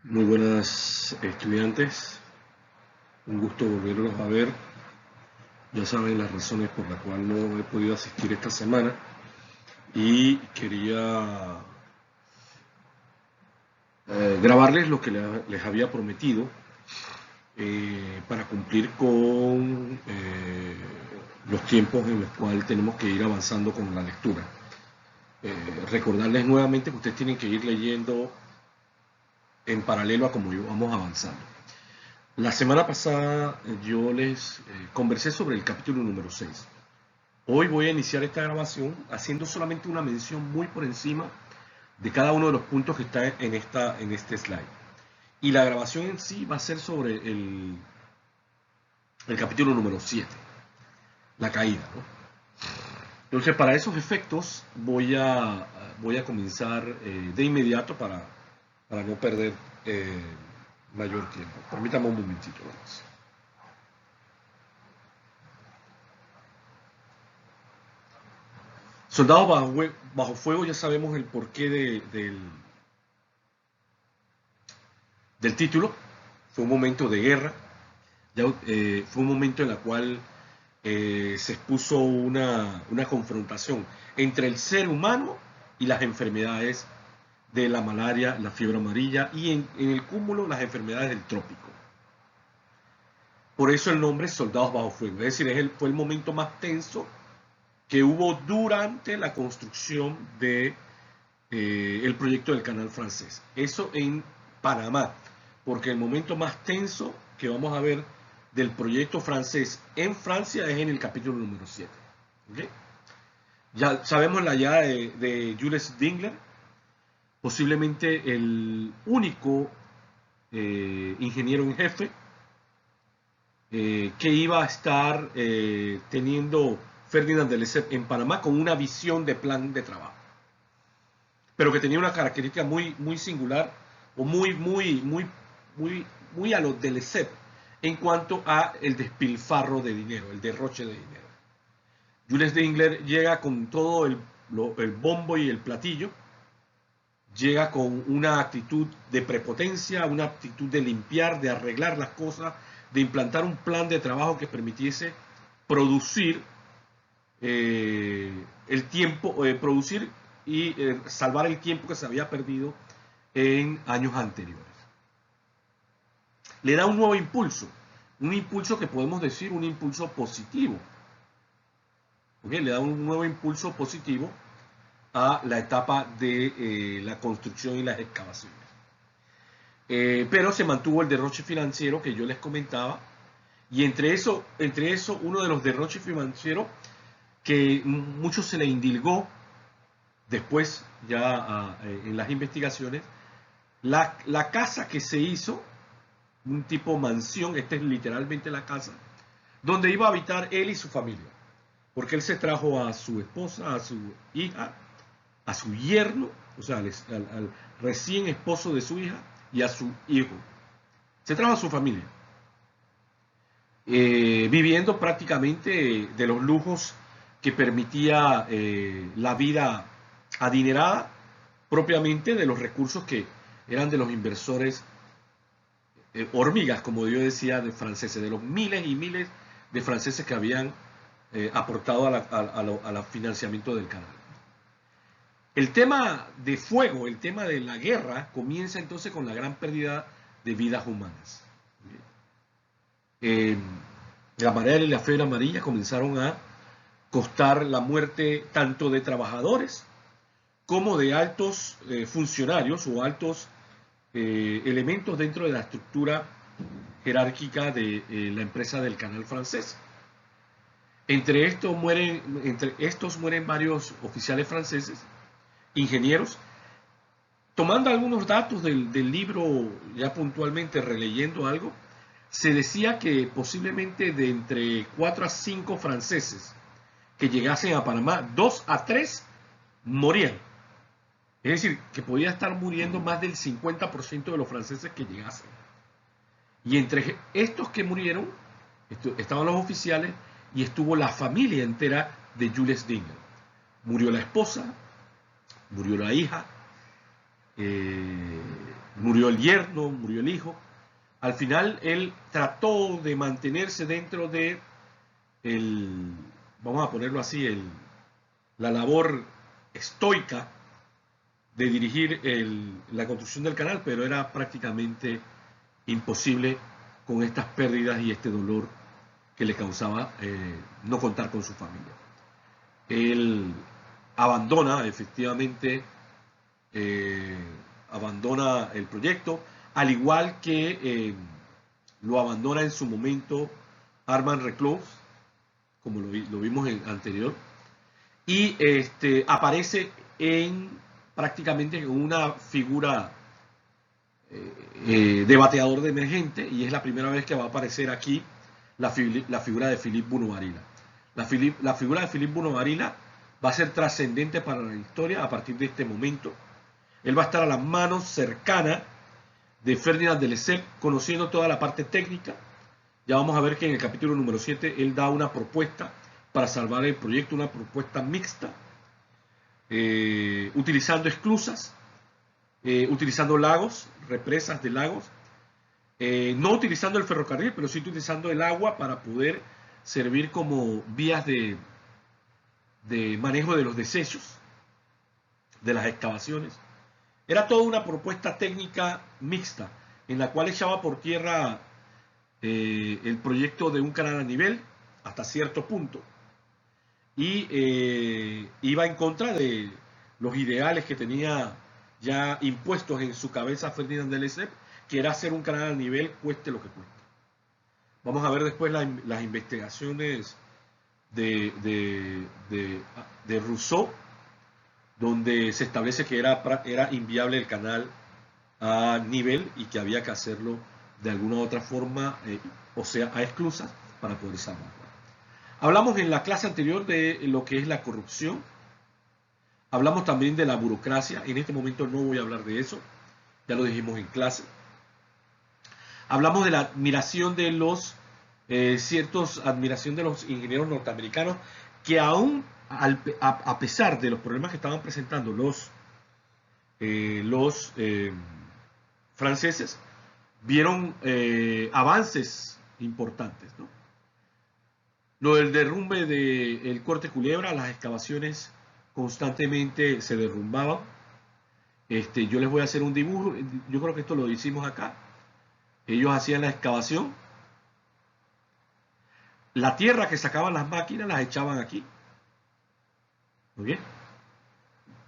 Muy buenas estudiantes, un gusto volverlos a ver. Ya saben las razones por las cuales no he podido asistir esta semana y quería grabarles lo que les había prometido para cumplir con los tiempos en los cuales tenemos que ir avanzando con la lectura. Recordarles nuevamente que ustedes tienen que ir leyendo en paralelo a como vamos avanzando. La semana pasada yo les conversé sobre el capítulo número 6. Hoy voy a iniciar esta grabación haciendo solamente una mención muy por encima de cada uno de los puntos que está en este slide. Y la grabación en sí va a ser sobre el capítulo número 7, la caída, ¿no? Entonces, para esos efectos voy a comenzar de inmediato para no perder eh, mayor tiempo. Permítame un momentito más. Soldados bajo fuego, ya sabemos el porqué del título. Fue un momento de guerra, fue un momento en el cual se expuso una confrontación entre el ser humano y las enfermedades de la malaria, la fiebre amarilla y en el cúmulo las enfermedades del trópico. Por eso el nombre Soldados bajo fuego, es decir, fue el momento más tenso que hubo durante la construcción de el proyecto del canal francés. Eso en Panamá, porque el momento más tenso que vamos a ver del proyecto francés en Francia es en el capítulo número 7. ¿Okay? Ya sabemos la llegada de Jules Dingler, posiblemente el único ingeniero en jefe que iba a estar teniendo Ferdinand de Lesseps en Panamá con una visión de plan de trabajo, pero que tenía una característica muy singular o muy a los de Lesseps en cuanto a el despilfarro de dinero, el derroche de dinero. Jules Dingler llega con todo el bombo y el platillo, llega con una actitud de prepotencia, una actitud de limpiar, de arreglar las cosas, de implantar un plan de trabajo que permitiese producir el tiempo, producir y salvar el tiempo que se había perdido en años anteriores. Le da un impulso que podemos decir un impulso positivo. ¿Okay? Le da un nuevo impulso positivo a la etapa de la construcción y las excavaciones. Pero se mantuvo el derroche financiero que yo les comentaba, y entre eso uno de los derroches financieros que mucho se le indilgó después ya en las investigaciones, la casa que se hizo, un tipo mansión, esta es literalmente la casa, donde iba a habitar él y su familia, porque él se trajo a su esposa, a su hija, a su yerno, o sea, al recién esposo de su hija y a su hijo. Se trajo a su familia, viviendo prácticamente de los lujos que permitía la vida adinerada, propiamente de los recursos que eran de los inversores hormigas, como yo decía, de franceses, de los miles y miles de franceses que habían aportado al financiamiento del canal. El tema de fuego, el tema de la guerra, comienza entonces con la gran pérdida de vidas humanas. La marea y la fiebre amarilla comenzaron a costar la muerte tanto de trabajadores como de altos funcionarios o altos elementos dentro de la estructura jerárquica de la empresa del canal francés. Entre estos mueren varios oficiales franceses, ingenieros. Tomando algunos datos del libro, ya puntualmente releyendo algo, se decía que posiblemente de entre 4 a 5 franceses que llegasen a Panamá, 2 a 3 morían. Es decir, que podía estar muriendo más del 50% de los franceses que llegasen. Y entre estos que murieron estaban los oficiales y estuvo la familia entera de Jules Dingler. Murió la esposa, murió la hija, murió el yerno, murió el hijo. Al final él trató de mantenerse dentro de vamos a ponerlo así, la labor estoica de dirigir la construcción del canal, pero era prácticamente imposible con estas pérdidas y este dolor que le causaba no contar con su familia. Él abandona efectivamente, abandona el proyecto, al igual que lo abandona en su momento Armand Reclus, como lo vimos en anterior, y aparece prácticamente una figura de bateador de emergente, y es la primera vez que va a aparecer aquí la figura de Philippe Bunau-Varilla. La figura de Philippe Bunau-Varilla va a ser trascendente para la historia a partir de este momento. Él va a estar a la mano cercana de Ferdinand de Lesseps, conociendo toda la parte técnica. Ya vamos a ver que en el capítulo número 7 él da una propuesta para salvar el proyecto, una propuesta mixta, utilizando esclusas, utilizando lagos, represas de lagos, no utilizando el ferrocarril, pero sí utilizando el agua para poder servir como vías de manejo de los desechos, de las excavaciones. Era toda una propuesta técnica mixta, en la cual echaba por tierra el proyecto de un canal a nivel hasta cierto punto, y iba en contra de los ideales que tenía ya impuestos en su cabeza Ferdinand de Lesseps, que era hacer un canal a nivel cueste lo que cueste. Vamos a ver después las investigaciones de Rousseau, donde se establece que era inviable el canal a nivel y que había que hacerlo de alguna u otra forma, o sea, a esclusas, para poder salvarlo. Hablamos en la clase anterior de lo que es la corrupción. Hablamos también de la burocracia. En este momento no voy a hablar de eso. Ya lo dijimos en clase. Hablamos de la admiración de los admiración de los ingenieros norteamericanos, que aún a pesar de los problemas que estaban presentando los franceses, vieron avances importantes, ¿no? Lo del derrumbe del Corte Culebra, las excavaciones constantemente se derrumbaban. Yo les voy a hacer un dibujo, yo creo que esto lo hicimos acá. Ellos hacían la excavación, la tierra que sacaban las máquinas las echaban aquí. Muy bien.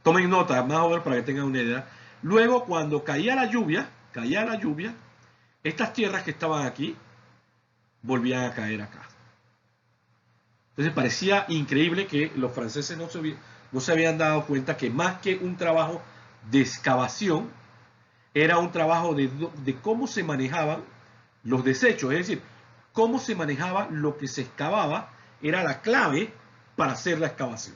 Tomen nota, más o menos para que tengan una idea. Luego, cuando caía la lluvia, estas tierras que estaban aquí volvían a caer acá. Entonces parecía increíble que los franceses no se habían dado cuenta que más que un trabajo de excavación, era un trabajo de cómo se manejaban los desechos, es decir, cómo se manejaba lo que se excavaba, era la clave para hacer la excavación.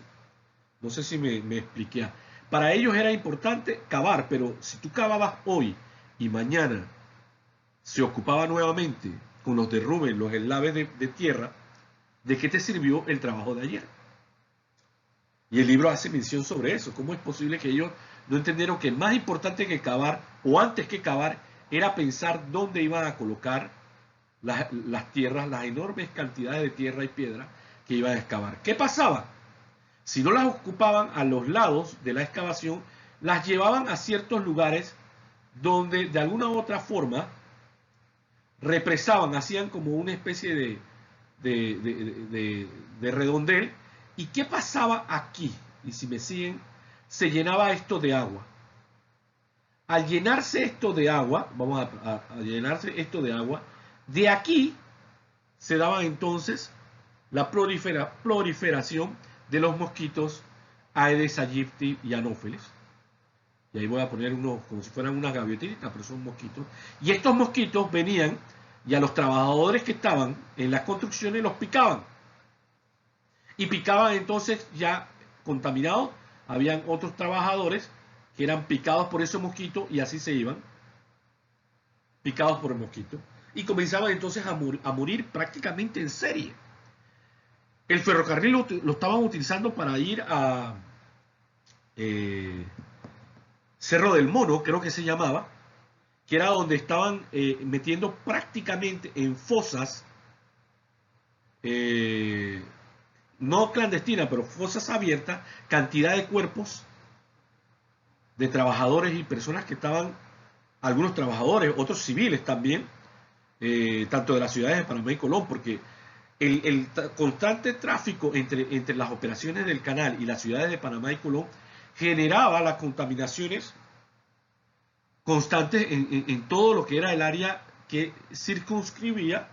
No sé si me expliqué. Para ellos era importante cavar, pero si tú cavabas hoy y mañana se ocupaba nuevamente con los derrumbes, los eslaves de tierra, ¿de qué te sirvió el trabajo de ayer? Y el libro hace mención sobre eso. ¿Cómo es posible que ellos no entendieron que más importante que cavar, o antes que cavar, era pensar dónde iban a colocar las tierras, las enormes cantidades de tierra y piedra que iban a excavar? ¿Qué pasaba? Si no las ocupaban a los lados de la excavación, las llevaban a ciertos lugares donde de alguna u otra forma represaban, hacían como una especie de redondel. ¿Y qué pasaba aquí? Y si me siguen, se llenaba esto de agua. Al llenarse esto de agua, vamos a llenarse esto de agua, de aquí se daba entonces la proliferación de los mosquitos Aedes aegypti y Anopheles. Y ahí voy a poner unos, como si fueran unas gaviotinitas, pero son mosquitos. Y estos mosquitos venían y a los trabajadores que estaban en las construcciones los picaban. Y picaban entonces ya contaminados. Habían otros trabajadores que eran picados por esos mosquitos y así se iban, picados por el mosquito. Y comenzaban entonces a morir prácticamente en serie. El ferrocarril lo estaban utilizando para ir a Cerro del Mono, creo que se llamaba, que era donde estaban metiendo prácticamente en fosas, no clandestinas, pero fosas abiertas, cantidad de cuerpos de trabajadores y personas que estaban, algunos trabajadores, otros civiles también, tanto de las ciudades de Panamá y Colón, porque el constante tráfico entre las operaciones del canal y las ciudades de Panamá y Colón generaba las contaminaciones constantes en todo lo que era el área que circunscribía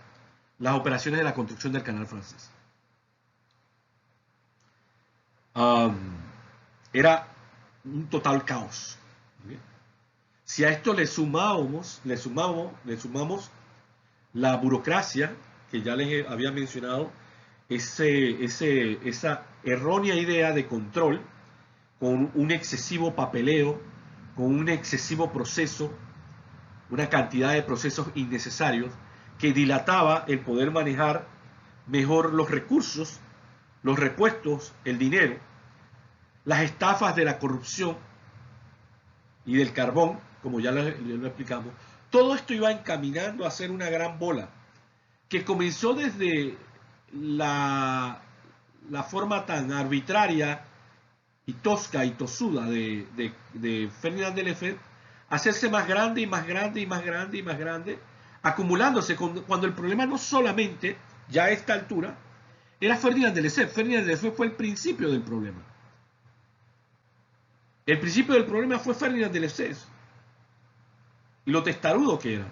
las operaciones de la construcción del canal francés. Era un total caos. ¿Sí? Si a esto le sumamos la burocracia, que ya les había mencionado, esa errónea idea de control, con un excesivo papeleo, con un excesivo proceso, una cantidad de procesos innecesarios, que dilataba el poder manejar mejor los recursos, los repuestos, el dinero, las estafas de la corrupción y del carbón, como ya lo explicamos. Todo esto iba encaminando a ser una gran bola, que comenzó desde la forma tan arbitraria y tosca y tosuda de Ferdinand de Lefebvre, hacerse más grande y más grande y más grande y más grande, acumulándose cuando el problema no solamente, ya a esta altura, era Ferdinand de Lesseps. Ferdinand de Lesseps fue el principio del problema. El principio del problema fue Ferdinand de Lesseps y lo testarudo que era.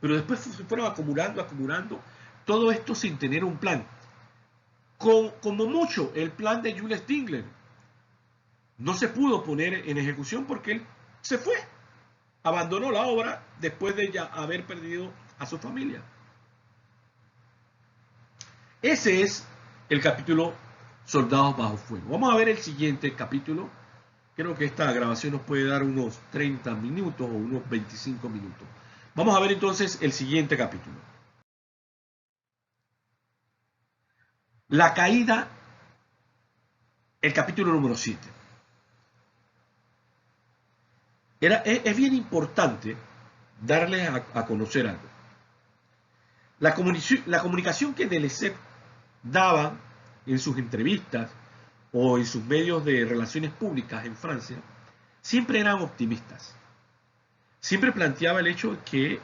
Pero después se fueron acumulando, todo esto sin tener un plan. Como mucho, el plan de Jules Stingler no se pudo poner en ejecución porque él se fue. Abandonó la obra después de ya haber perdido a su familia. Ese es el capítulo Soldados bajo fuego. Vamos a ver el siguiente capítulo. Creo que esta grabación nos puede dar unos 30 minutos o unos 25 minutos. Vamos a ver entonces el siguiente capítulo. La caída, el capítulo número 7. Es bien importante darles a conocer algo. La comunicación que de Lesseps daba en sus entrevistas o en sus medios de relaciones públicas en Francia, siempre eran optimistas. Siempre planteaba el hecho de que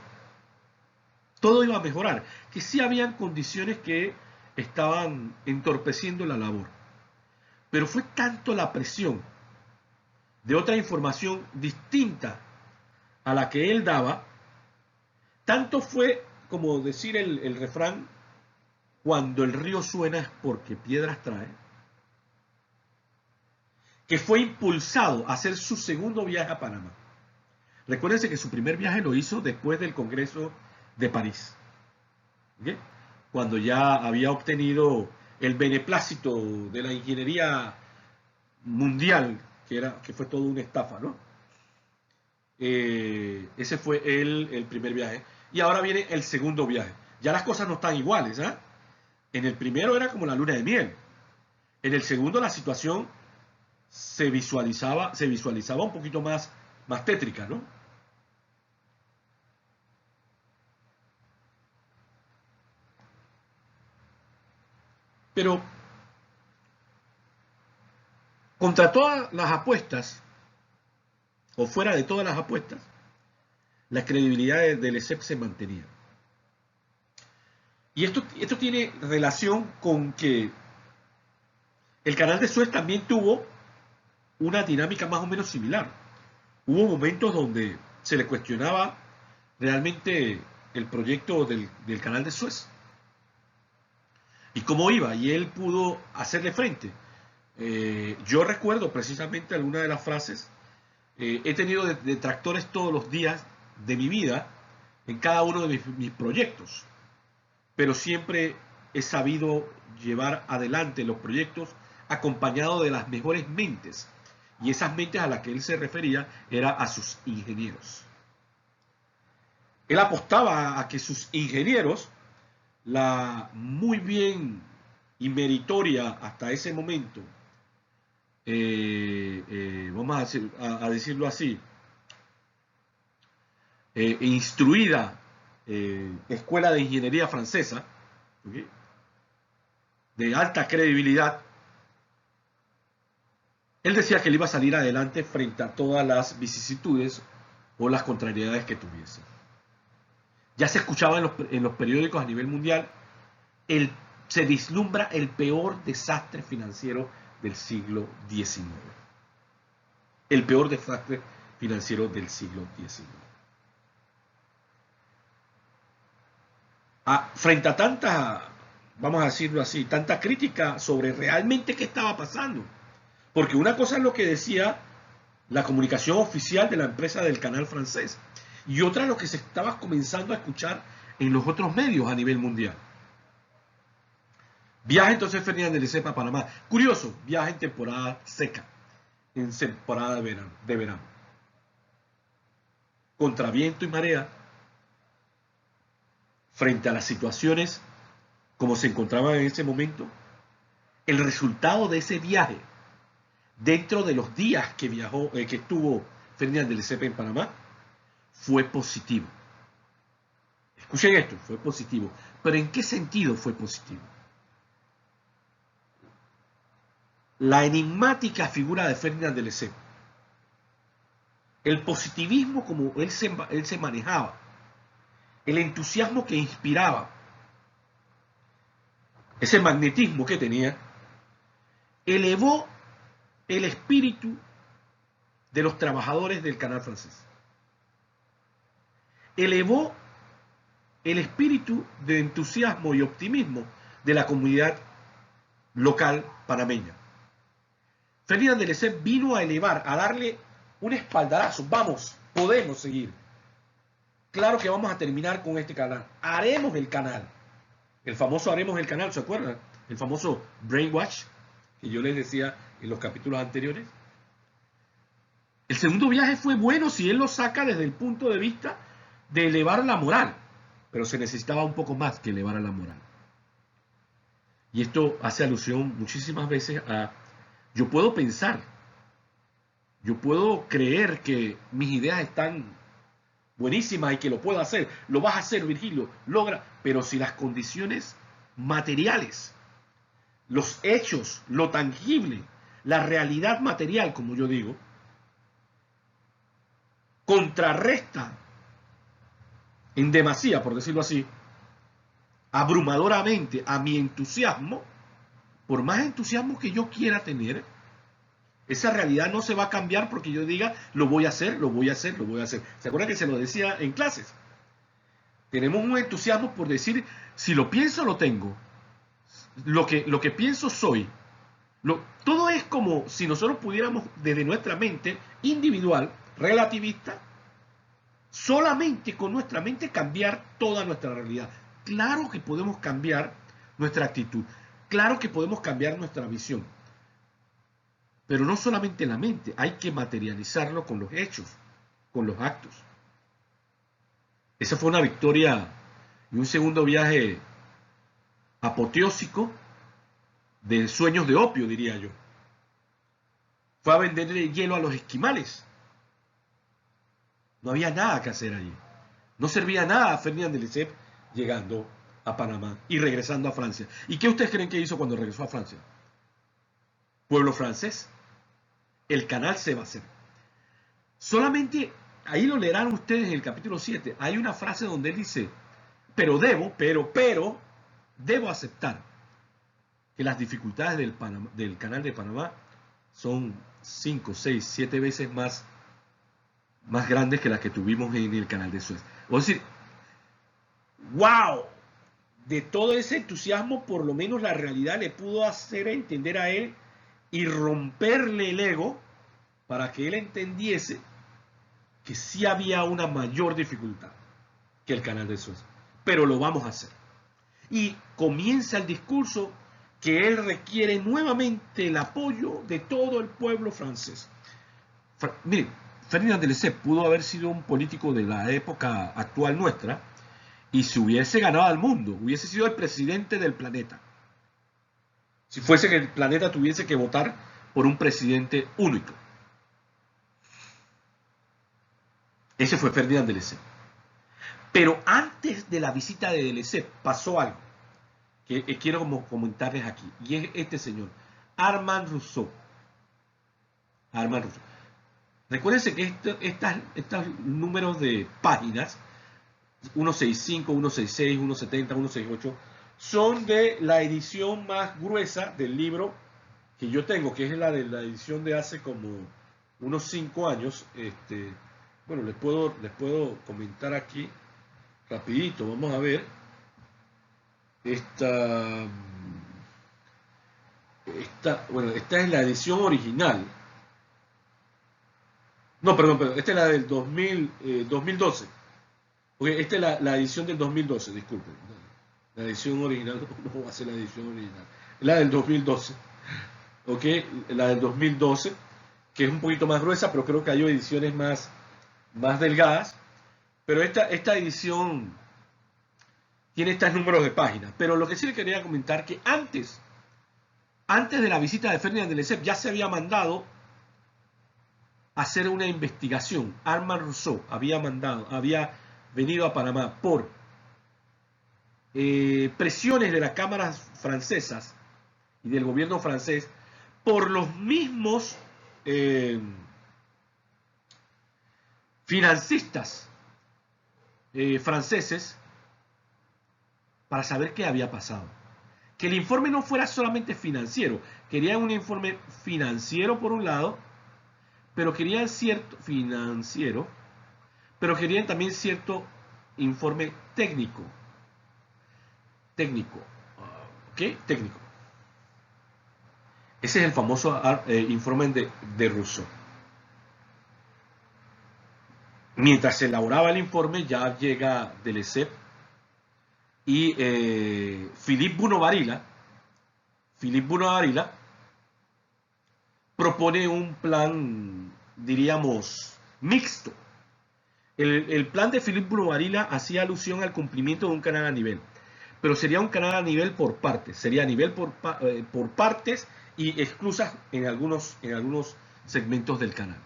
todo iba a mejorar, que sí habían condiciones que estaban entorpeciendo la labor. Pero fue tanto la presión de otra información distinta a la que él daba, tanto fue como decir el refrán, cuando el río suena es porque piedras trae, que fue impulsado a hacer su segundo viaje a Panamá. Recuérdense que su primer viaje lo hizo después del Congreso de París, ¿okay? Cuando ya había obtenido el beneplácito de la ingeniería mundial, que fue toda una estafa, ¿no? Ese fue el primer viaje. Y ahora viene el segundo viaje. Ya las cosas no están iguales, ¿eh? En el primero era como la luna de miel. En el segundo la situación se visualizaba un poquito más tétrica, ¿no? Pero contra todas las apuestas, o fuera de todas las apuestas, la credibilidad de Lesseps se mantenía. Y esto tiene relación con que el canal de Suez también tuvo una dinámica más o menos similar. Hubo momentos donde se le cuestionaba realmente el proyecto del canal de Suez y cómo iba, y él pudo hacerle frente. Yo recuerdo precisamente alguna de las frases. He tenido detractores todos los días de mi vida en cada uno de mis proyectos, pero siempre he sabido llevar adelante los proyectos acompañado de las mejores mentes, y esas mentes a las que él se refería era a sus ingenieros. Él apostaba a que sus ingenieros, la muy bien y hasta ese momento, vamos a decirlo así, instruida escuela de ingeniería francesa, ¿okay?, de alta credibilidad, él decía que él iba a salir adelante frente a todas las vicisitudes o las contrariedades que tuviese. Ya se escuchaba en los periódicos a nivel mundial, se vislumbra el peor desastre financiero del siglo XIX. El peor desastre financiero del siglo XIX. Frente a tanta, vamos a decirlo así, tanta crítica sobre realmente qué estaba pasando. Porque una cosa es lo que decía la comunicación oficial de la empresa del canal francés, y otra es lo que se estaba comenzando a escuchar en los otros medios a nivel mundial. Viaja entonces Ferdinand de Lesseps a Panamá. Curioso, viaja en temporada seca, en temporada de verano. Contra viento y marea, frente a las situaciones como se encontraban en ese momento, el resultado de ese viaje, dentro de los días que que estuvo Ferdinand de Lesseps en Panamá, fue positivo. Escuchen esto, fue positivo. ¿Pero en qué sentido fue positivo? La enigmática figura de Ferdinand de Lesseps, el positivismo como él se manejaba, el entusiasmo que inspiraba, ese magnetismo que tenía, elevó el espíritu de los trabajadores del canal francés. Elevó el espíritu de entusiasmo y optimismo de la comunidad local panameña. Ferdinand de Lesseps vino a elevar, a darle un espaldarazo. Vamos, podemos seguir. Claro que vamos a terminar con este canal. Haremos el canal. El famoso haremos el canal, ¿se acuerdan? El famoso brainwash que yo les decía en los capítulos anteriores. El segundo viaje fue bueno si él lo saca desde el punto de vista de elevar la moral, pero se necesitaba un poco más que elevar a la moral. Y esto hace alusión muchísimas veces a: yo puedo pensar, yo puedo creer que mis ideas están buenísimas y que lo puedo hacer. Lo vas a hacer, Virgilio, logra. Pero si las condiciones materiales, los hechos, lo tangible, la realidad material, como yo digo, contrarresta en demasía, por decirlo así, abrumadoramente a mi entusiasmo, por más entusiasmo que yo quiera tener, esa realidad no se va a cambiar porque yo diga, lo voy a hacer, lo voy a hacer, lo voy a hacer. ¿Se acuerdan que se lo decía en clases? Tenemos un entusiasmo por decir, si lo pienso, lo tengo. Lo que pienso, soy. Todo es como si nosotros pudiéramos, desde nuestra mente individual, relativista, solamente con nuestra mente cambiar toda nuestra realidad. Claro que podemos cambiar nuestra actitud. Claro que podemos cambiar nuestra visión. Pero no solamente la mente, hay que materializarlo con los hechos, con los actos. Esa fue una victoria y un segundo viaje apoteósico de sueños de opio, diría yo. Fue a venderle hielo a los esquimales. No había nada que hacer allí. No servía nada a Ferdinand de Lesseps llegando a Panamá y regresando a Francia. ¿Y qué ustedes creen que hizo cuando regresó a Francia? Pueblo francés. El canal se va a hacer. Solamente, ahí lo leerán ustedes en el capítulo 7, hay una frase donde él dice, pero debo aceptar que las dificultades del canal de Panamá son 5, 6, 7 veces más grandes que las que tuvimos en el canal de Suez. Es decir, wow, de todo ese entusiasmo, por lo menos la realidad le pudo hacer entender a él y romperle el ego para que él entendiese que sí había una mayor dificultad que el canal de Suez. Pero lo vamos a hacer. Y comienza el discurso que él requiere nuevamente el apoyo de todo el pueblo francés. Miren, Ferdinand de Lesseps pudo haber sido un político de la época actual nuestra y si hubiese ganado al mundo, hubiese sido el presidente del planeta. Si fuese que el planeta tuviese que votar por un presidente único. Ese fue Ferdinand de Lesseps. Pero antes de la visita de Delessert pasó algo que quiero comentarles aquí. Y es este señor, Armand Rousseau. Armand Rousseau. Recuérdense que estos números de páginas, 165, 166, 170, 168, son de la edición más gruesa del libro que yo tengo, que es la de la edición de hace como unos 5 años. Bueno, les puedo comentar aquí rapidito. Vamos a ver. Esta es la edición original. No, perdón, esta es la del 2012. Porque esta es la edición del 2012, disculpen. La edición original no va a ser la edición original. Es la del 2012. ¿Ok? La del 2012, que es un poquito más gruesa, pero creo que hay ediciones más delgadas. Pero esta edición tiene estos números de páginas. Pero lo que sí le quería comentar que antes de la visita de Ferdinand de Lesseps ya se había mandado hacer una investigación. Armand Rousseau había venido a Panamá por presiones de las cámaras francesas y del gobierno francés, por los mismos financistas franceses, para saber qué había pasado. Que el informe no fuera solamente financiero, querían un informe financiero por un lado, pero querían también cierto informe técnico. ¿Ok? Técnico. Ese es el famoso informe de Rousseau. Mientras se elaboraba el informe, ya llega Delessert y Philippe Bunau-Varilla propone un plan, diríamos, mixto. El plan de Philippe Bunau-Varilla hacía alusión al cumplimiento de un canal a nivel, pero sería un canal a nivel por partes, sería a nivel por partes y esclusas en algunos segmentos del canal.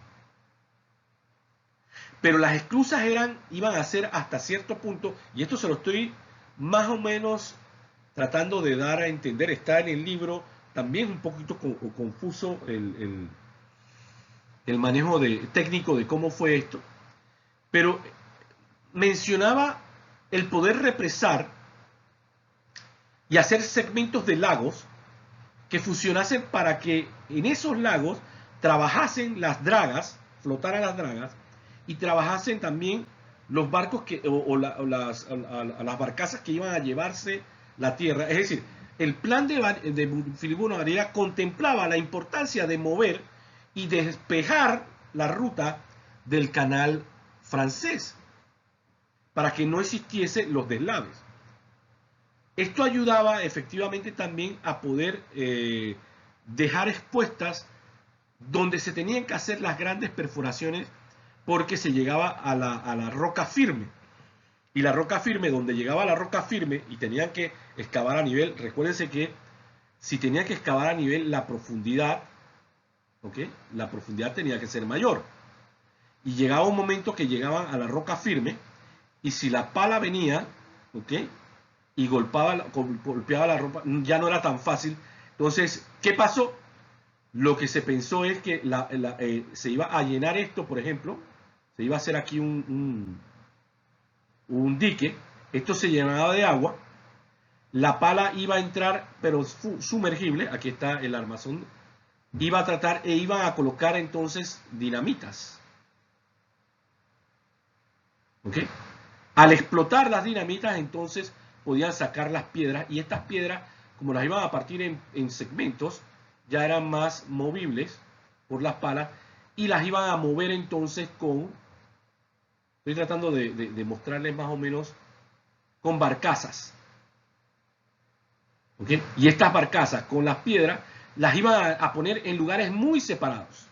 Pero las esclusas iban a ser hasta cierto punto, y esto se lo estoy más o menos tratando de dar a entender, está en el libro, también un poquito confuso el manejo técnico de cómo fue esto, pero mencionaba el poder represar y hacer segmentos de lagos que funcionasen para que en esos lagos trabajasen las dragas, flotaran las dragas, y trabajasen también los barcos las barcazas que iban a llevarse la tierra. Es decir, el plan de Philippe Bunau-Varilla contemplaba la importancia de mover y despejar la ruta del canal francés para que no existiese los deslaves. Esto ayudaba efectivamente también a poder dejar expuestas donde se tenían que hacer las grandes perforaciones, porque se llegaba a la roca firme. Y la roca firme, donde llegaba la roca firme y tenían que excavar a nivel, recuérdense que si tenían que excavar a nivel, la profundidad, ¿ok? La profundidad tenía que ser mayor. Y llegaba un momento que llegaban a la roca firme, y si la pala venía, ¿ok?, y golpeaba la roca, ya no era tan fácil. Entonces, ¿qué pasó? Lo que se pensó es que se iba a llenar esto, por ejemplo, se iba a hacer aquí un dique, esto se llenaba de agua, la pala iba a entrar, pero sumergible, aquí está el armazón, iban a colocar entonces dinamitas. ¿Ok? Al explotar las dinamitas, entonces podían sacar las piedras, y estas piedras, como las iban a partir en segmentos, ya eran más movibles por las palas, y las iban a mover entonces estoy tratando de mostrarles más o menos, con barcazas. ¿Okay? Y estas barcazas con las piedras las iban a poner en lugares muy separados,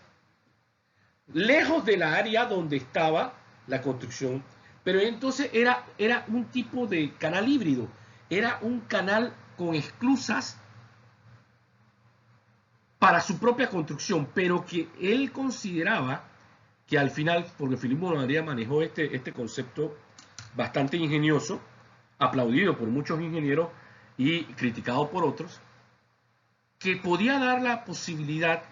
lejos de la área donde estaba la construcción. Pero entonces era un tipo de canal híbrido, era un canal con esclusas para su propia construcción, pero que él consideraba que al final, porque Philippe Bunau-Varilla manejó este concepto bastante ingenioso, aplaudido por muchos ingenieros y criticado por otros, que podía dar la posibilidad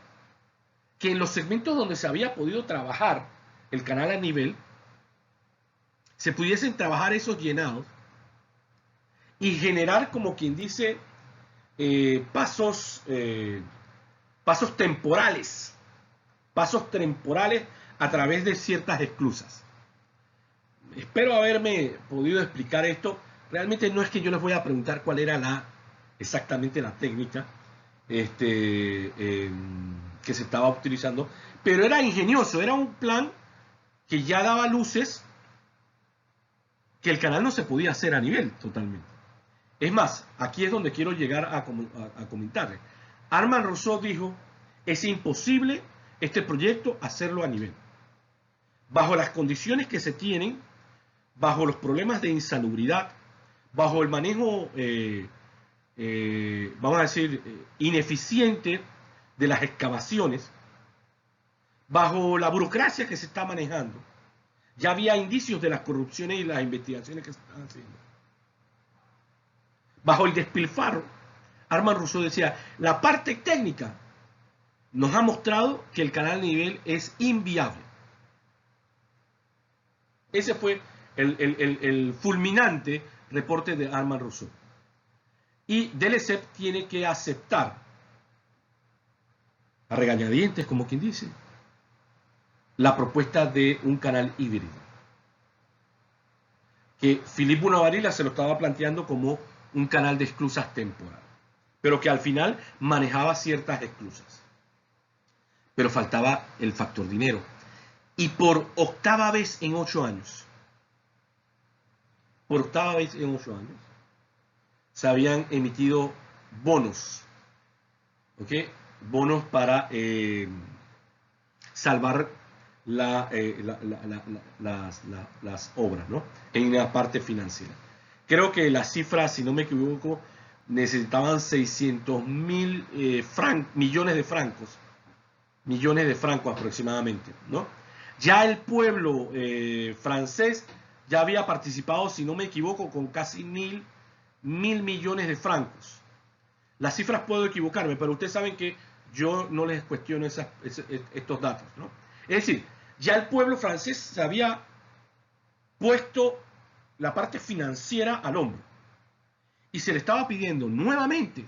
que en los segmentos donde se había podido trabajar el canal a nivel, se pudiesen trabajar esos llenados y generar, como quien dice, pasos temporales a través de ciertas esclusas. Espero haberme podido explicar esto. Realmente no es que yo les voy a preguntar cuál era exactamente la técnica que se estaba utilizando, pero era ingenioso, era un plan que ya daba luces que el canal no se podía hacer a nivel totalmente. Es más, aquí es donde quiero llegar a comentarles. Armand Rousseau dijo, es imposible este proyecto hacerlo a nivel. Bajo las condiciones que se tienen, bajo los problemas de insalubridad, bajo el manejo, vamos a decir, ineficiente de las excavaciones, bajo la burocracia que se está manejando, ya había indicios de las corrupciones y las investigaciones que se están haciendo. Bajo el despilfarro, Armand Rousseau decía, la parte técnica nos ha mostrado que el canal a nivel es inviable. Ese fue el fulminante reporte de Armand Rousseau. Y Delessep tiene que aceptar, a regañadientes, como quien dice, la propuesta de un canal híbrido. Que Philippe Bonavarilla se lo estaba planteando como un canal de esclusas temporal, pero que al final manejaba ciertas esclusas. Pero faltaba el factor dinero. Y por octava vez en 8 años, se habían emitido bonos, ¿ok? Bonos para salvar las obras, ¿no? En la parte financiera. Creo que las cifras, si no me equivoco, necesitaban 600 millones de francos aproximadamente, ¿no? Ya el pueblo francés ya había participado, si no me equivoco, con casi mil millones de francos. Las cifras puedo equivocarme, pero ustedes saben que yo no les cuestiono estos datos, ¿no? Es decir, ya el pueblo francés se había puesto la parte financiera al hombro y se le estaba pidiendo nuevamente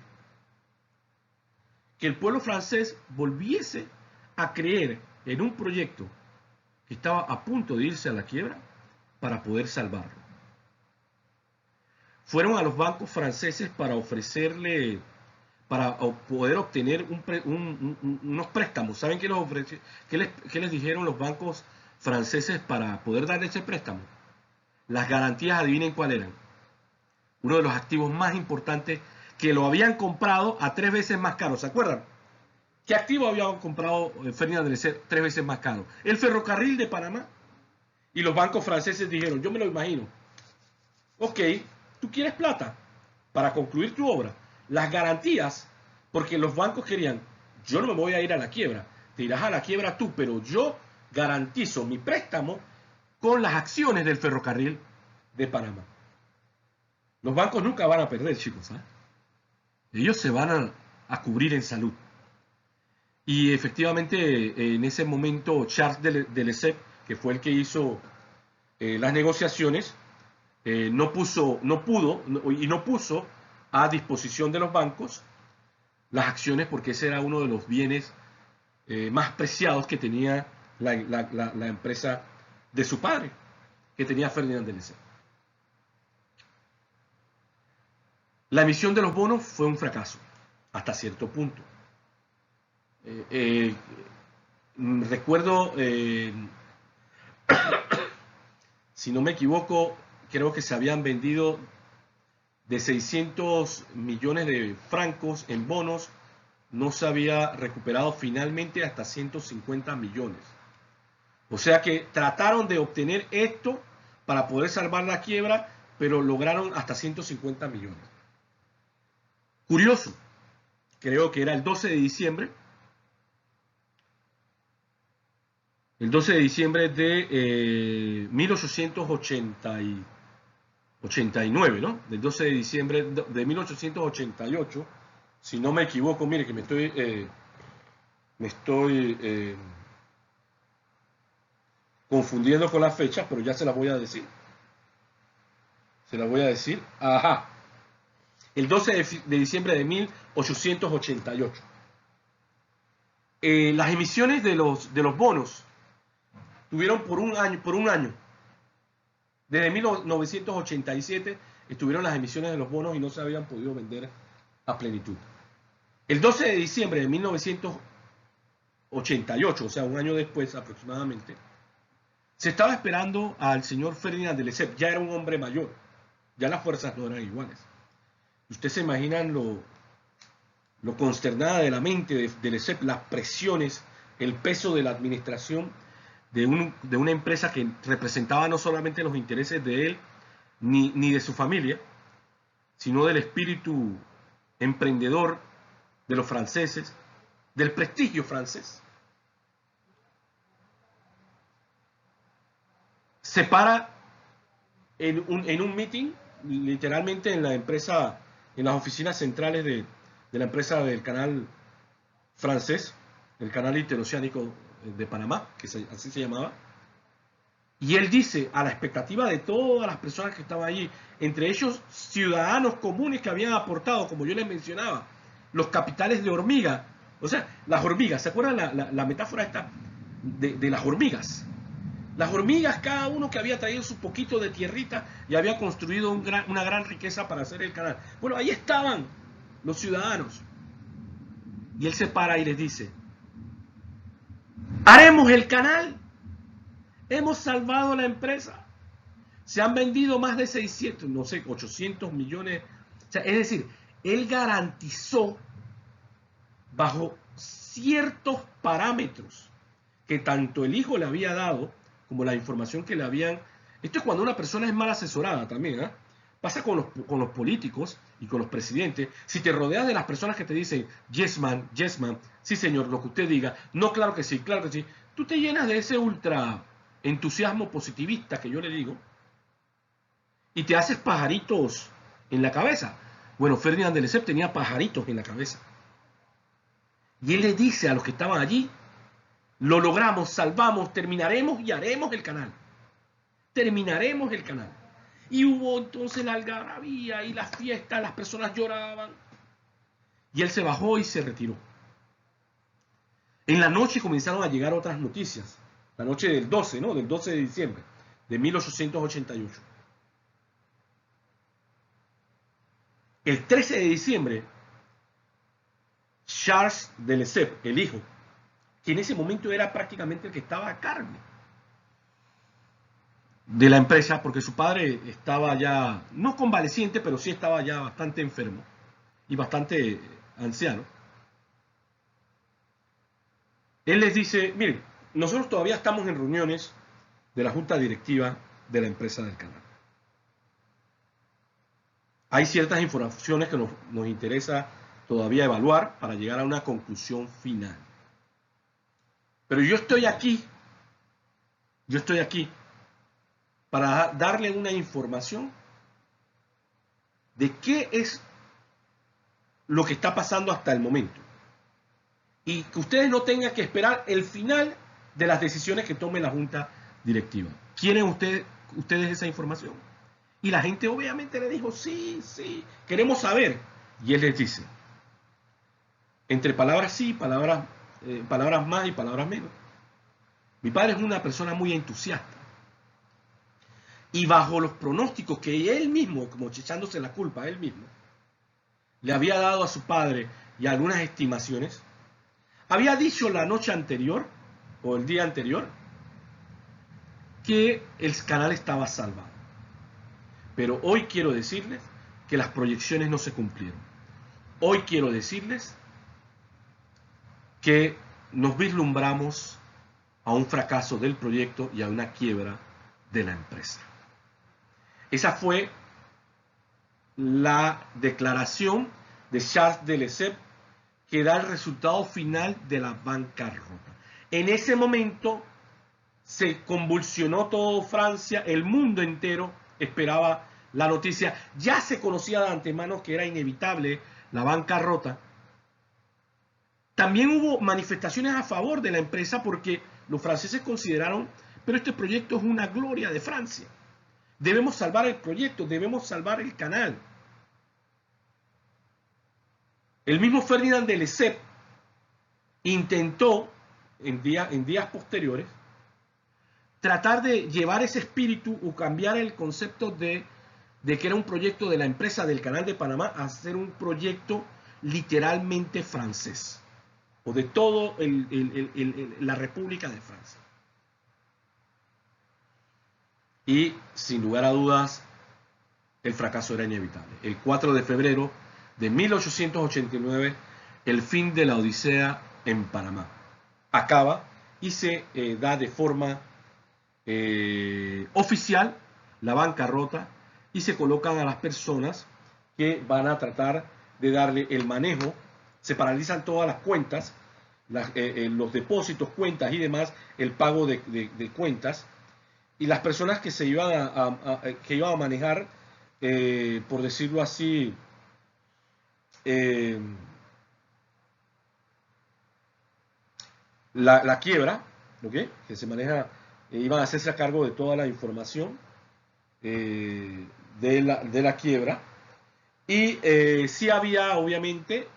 que el pueblo francés volviese a creer en un proyecto que estaba a punto de irse a la quiebra para poder salvarlo. Fueron a los bancos franceses para ofrecerle, para poder obtener unos préstamos. ¿Saben qué les dijeron los bancos franceses para poder darle ese préstamo? Las garantías, adivinen cuál eran. Uno de los activos más importantes que lo habían comprado a 3 veces más caro. ¿Se acuerdan? ¿Qué activo había comprado Ferdinand Delessep 3 veces más caro? El ferrocarril de Panamá. Y los bancos franceses dijeron, yo me lo imagino, ok, tú quieres plata para concluir tu obra. Las garantías, porque los bancos querían, yo no me voy a ir a la quiebra, te irás a la quiebra tú, pero yo garantizo mi préstamo con las acciones del ferrocarril de Panamá. Los bancos nunca van a perder, chicos, ¿eh? Ellos se van a cubrir en salud. Y efectivamente, en ese momento, Charles Delessep, que fue el que hizo las negociaciones, no puso a disposición de los bancos las acciones, porque ese era uno de los bienes más preciados que tenía la empresa de su padre, que tenía Ferdinand Delessep. La emisión de los bonos fue un fracaso, hasta cierto punto. Recuerdo, si no me equivoco, creo que se habían vendido de 600 millones de francos en bonos, no se había recuperado finalmente hasta 150 millones. O sea que trataron de obtener esto para poder salvar la quiebra, pero lograron hasta 150 millones. Curioso, creo que era el 12 de diciembre. El 12 de diciembre de 1883, 89, ¿no? Del 12 de diciembre de 1888, si no me equivoco, mire que me estoy confundiendo con las fechas, pero ya se las voy a decir. Se las voy a decir. Ajá. El 12 de diciembre de 1888. Las emisiones de los bonos tuvieron por un año. Desde 1987 estuvieron las emisiones de los bonos y no se habían podido vender a plenitud. El 12 de diciembre de 1988, o sea, un año después aproximadamente, se estaba esperando al señor Ferdinand de Lesseps. Ya era un hombre mayor, ya las fuerzas no eran iguales. Ustedes se imaginan lo consternada de la mente de Lesseps, las presiones, el peso de la administración de una empresa que representaba no solamente los intereses de él ni de su familia, sino del espíritu emprendedor de los franceses, del prestigio francés. Se para en un meeting, literalmente en la empresa, en las oficinas centrales de la empresa del canal francés, el canal interoceánico de Panamá, que así se llamaba. Y él dice, a la expectativa de todas las personas que estaban allí, entre ellos ciudadanos comunes que habían aportado, como yo les mencionaba, los capitales de hormiga. O sea, las hormigas, ¿se acuerdan la metáfora esta de las hormigas? Las hormigas, cada uno que había traído su poquito de tierrita y había construido una gran riqueza para hacer el canal. Bueno, ahí estaban los ciudadanos. Y él se para y les dice, haremos el canal, hemos salvado la empresa, se han vendido más de 600, no sé, 800 millones. O sea, es decir, él garantizó bajo ciertos parámetros que tanto el hijo le había dado como la información que le habían. Esto es cuando una persona es mal asesorada también, ¿eh? Pasa con los políticos y con los presidentes. Si te rodeas de las personas que te dicen yes man, sí señor, lo que usted diga, no, claro que sí, tú te llenas de ese ultra entusiasmo positivista que yo le digo y te haces pajaritos en la cabeza. Bueno, Ferdinand de Lesseps tenía pajaritos en la cabeza. Y él le dice a los que estaban allí, lo logramos, salvamos, terminaremos y haremos el canal. Terminaremos el canal. Y hubo entonces la algarabía y las fiestas, las personas lloraban. Y él se bajó y se retiró. En la noche comenzaron a llegar otras noticias. La noche del 12, ¿no? Del 12 de diciembre de 1888. El 13 de diciembre, Charles de Lesseps, el hijo, que en ese momento era prácticamente el que estaba a cargo de la empresa, porque su padre estaba ya, no convaleciente, pero sí estaba ya bastante enfermo y bastante anciano. Él les dice, miren, nosotros todavía estamos en reuniones de la junta directiva de la empresa del canal. Hay ciertas informaciones que nos interesa todavía evaluar para llegar a una conclusión final. Pero yo estoy aquí para darle una información de qué es lo que está pasando hasta el momento. Y que ustedes no tengan que esperar el final de las decisiones que tome la junta directiva. ¿Quieren ustedes esa información? Y la gente obviamente le dijo, sí, queremos saber. Y él les dice, entre palabras sí, palabras más y palabras menos. Mi padre es una persona muy entusiasta. Y bajo los pronósticos que él mismo, como echándose la culpa a él mismo, le había dado a su padre y algunas estimaciones, había dicho la noche anterior, o el día anterior, que el canal estaba salvado. Pero hoy quiero decirles que las proyecciones no se cumplieron. Hoy quiero decirles que nos vislumbramos a un fracaso del proyecto y a una quiebra de la empresa. Esa fue la declaración de Charles de Lesseps que da el resultado final de la bancarrota. En ese momento se convulsionó todo Francia, el mundo entero esperaba la noticia. Ya se conocía de antemano que era inevitable la bancarrota. También hubo manifestaciones a favor de la empresa porque los franceses consideraron, pero este proyecto es una gloria de Francia. Debemos salvar el proyecto, debemos salvar el canal. El mismo Ferdinand de Lesseps intentó, en días posteriores, tratar de llevar ese espíritu o cambiar el concepto de que era un proyecto de la empresa del Canal de Panamá a ser un proyecto literalmente francés, o de toda la República de Francia. Y sin lugar a dudas, el fracaso era inevitable. El 4 de febrero de 1889, el fin de la Odisea en Panamá acaba y se da de forma oficial la bancarrota y se colocan a las personas que van a tratar de darle el manejo. Se paralizan todas las cuentas, los depósitos, cuentas y demás, el pago de cuentas, y las personas que se iban a manejar, por decirlo así, la quiebra, ¿okay? Que se maneja, iban a hacerse a cargo de toda la información de la quiebra, y sí había obviamente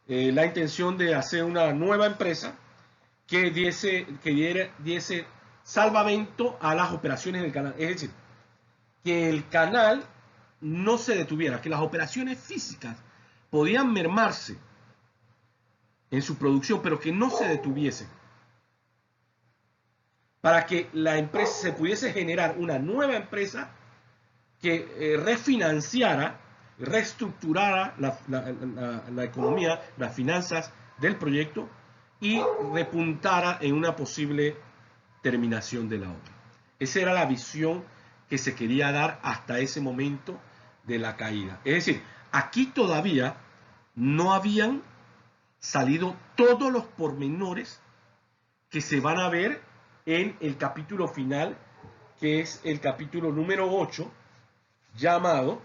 la intención de hacer una nueva empresa que diese salvamento a las operaciones del canal, es decir, que el canal no se detuviera, que las operaciones físicas podían mermarse en su producción, pero que no se detuviesen, para que la empresa se pudiese generar una nueva empresa que refinanciara, reestructurara la economía, las finanzas del proyecto y repuntara en una posible terminación de la obra. Esa era la visión que se quería dar hasta ese momento de la caída. Es decir, aquí todavía no habían salido todos los pormenores que se van a ver en el capítulo final, que es el capítulo número 8, llamado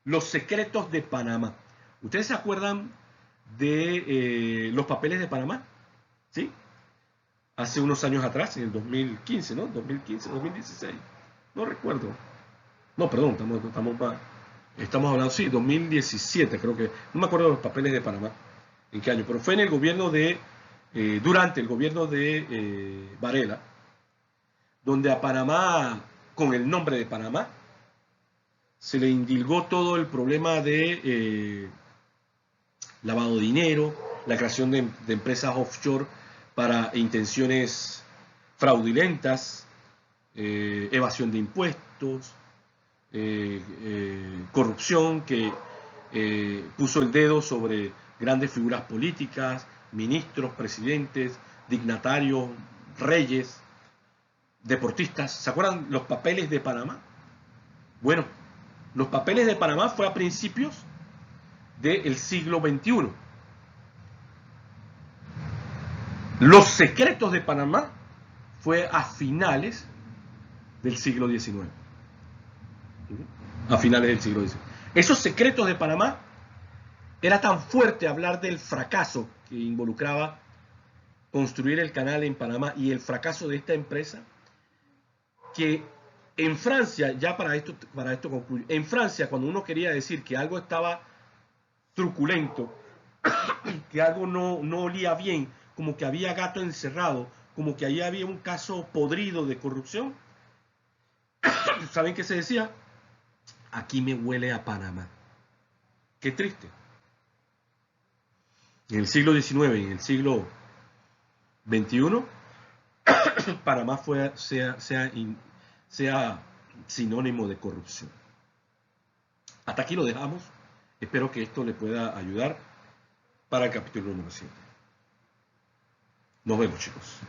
Los secretos de Panamá. ¿Ustedes se acuerdan de los papeles de Panamá? ¿Sí? Hace unos años atrás, en el 2015, ¿no? 2015, 2016. No recuerdo. No, perdón, estamos hablando, sí, 2017 creo que. No me acuerdo de los papeles de Panamá. ¿En qué año? Pero fue en el gobierno durante el gobierno de Varela, donde a Panamá, con el nombre de Panamá, se le indilgó todo el problema de lavado de dinero, la creación de empresas offshore para intenciones fraudulentas, evasión de impuestos, corrupción, que puso el dedo sobre grandes figuras políticas, ministros, presidentes, dignatarios, reyes, deportistas. ¿Se acuerdan los papeles de Panamá? Bueno, los papeles de Panamá fue a principios del siglo XXI. Los secretos de Panamá fue a finales del siglo XIX. A finales del siglo XIX. Esos secretos de Panamá, era tan fuerte hablar del fracaso que involucraba construir el canal en Panamá y el fracaso de esta empresa, que en Francia, ya para esto concluyo, en Francia, cuando uno quería decir que algo estaba truculento, que algo no olía bien, como que había gato encerrado, como que ahí había un caso podrido de corrupción, ¿saben qué se decía? Aquí me huele a Panamá. Qué triste. En el siglo XIX y en el siglo XXI, Panamá sea sinónimo de corrupción. Hasta aquí lo dejamos. Espero que esto le pueda ayudar para el capítulo número 7. Nos vemos, chicos.